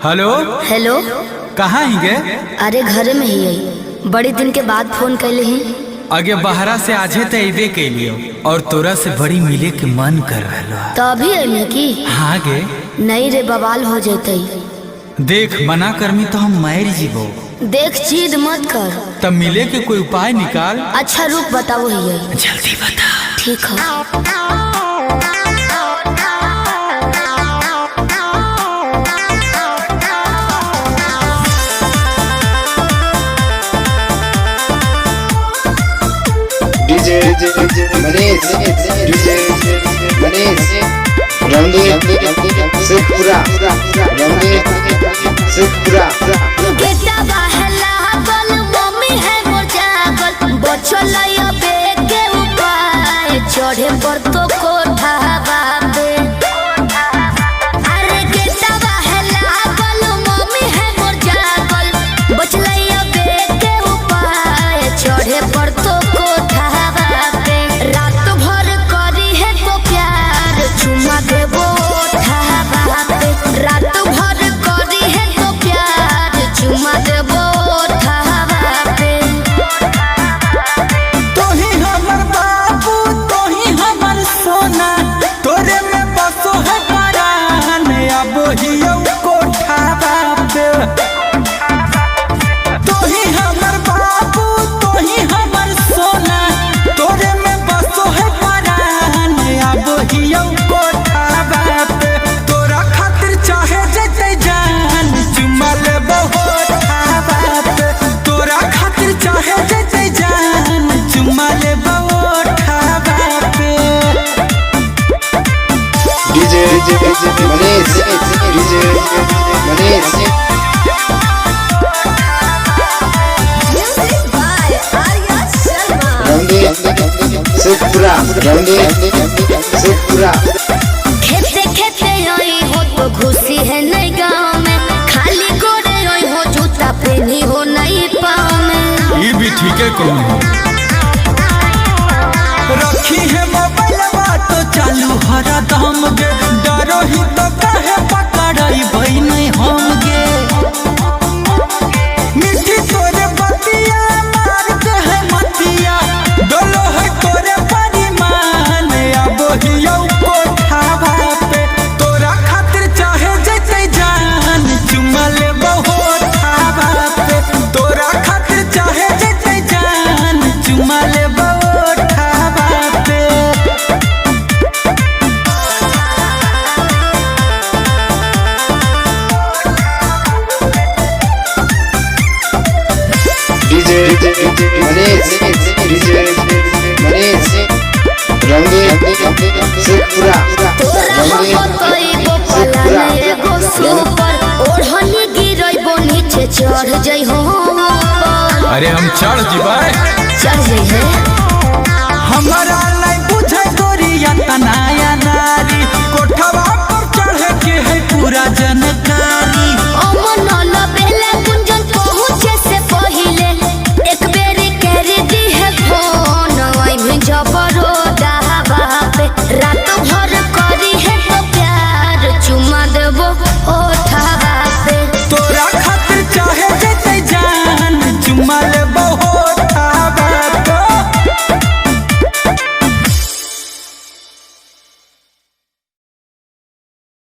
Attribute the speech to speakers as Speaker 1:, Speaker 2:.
Speaker 1: Hello
Speaker 2: hello.
Speaker 1: कहाँ ही गे?
Speaker 2: अरे घर में ही है, बड़े दिन के बाद फोन कैले ही।
Speaker 1: आगे बहरा से आजे तो अबे के लिए और तोरा से बड़ी मिले के मन कर रहा।
Speaker 2: तो अभी अइमे की?
Speaker 1: हाँ गे।
Speaker 2: नहीं रे, बवाल हो जैते।
Speaker 1: देख मना करमी तो हम मर जीवो।
Speaker 2: देख जिद मत कर।
Speaker 1: तब मिले के कोई उपाय निकाल।
Speaker 2: अच्छा रुक बताओ ही।
Speaker 1: जल्दी बता।
Speaker 2: ठीक है।
Speaker 3: डीजे मनीष रणदीप शेखपुरा
Speaker 2: बेटा बहला गल मम्मी है मोर जागल बचल अबे के उपाय चढ़े पर तो कोठा बाबे। अरे बेटा बहला गल मम्मी है मोर जागल बचल अबे के उपाय चढ़े पर तो कोठा बाबे। रात भर करी है तो प्यार चुमा देबो ओठा बाबे। रात भर करी है तो प्यार चुमा देबो ओठा बाबे।
Speaker 1: तोही हमर बाबू तोही हमर सोना तोरे में बसो है परान अब हियो कोठा बाबे। तोही हमर बाबू तोही हमर सोना तोरे में बसो है परान अब हियो कोठा बाबे। तोरा खातिर चाहे जते जान चुमा लेबो ओठा बाबे। तोरा खातिर चाहे जते जान चुमा लेबो ओठा बाबे।
Speaker 3: डीजे मनीष शेखपुरा
Speaker 2: खेते खेते आई हो तो खुशी है नई गाँव में खाली गोरे आई हो जूता पहनी हो नई पाँव में।
Speaker 1: ये भी ठीक है कौन रखी है मोबाइल तो चालू हरा दम गे डरो ही तो काहे पकड़ाई भाई नहीं हम गे। मिठी तोरे बतिया मार दे है मतिया डोलो है तोरे परिमान अब हियो कोठा बापे। तोरा खातिर चाहे जते जान चुमा लेबो ओठा बापे। तोरा खातिर चाहे जते जान चुमा लेबो ओठा बापे।
Speaker 3: डीजे मनीष रणदीप शेखपुरा
Speaker 2: तोरा हम कइबो पलाने एगो सुपर ओढ़नी गिरइबो नीचे चढ़ जइहो ऊपर।
Speaker 1: अरे हम चढ़ जीवाए
Speaker 2: चढ़ जइहे
Speaker 1: हमारा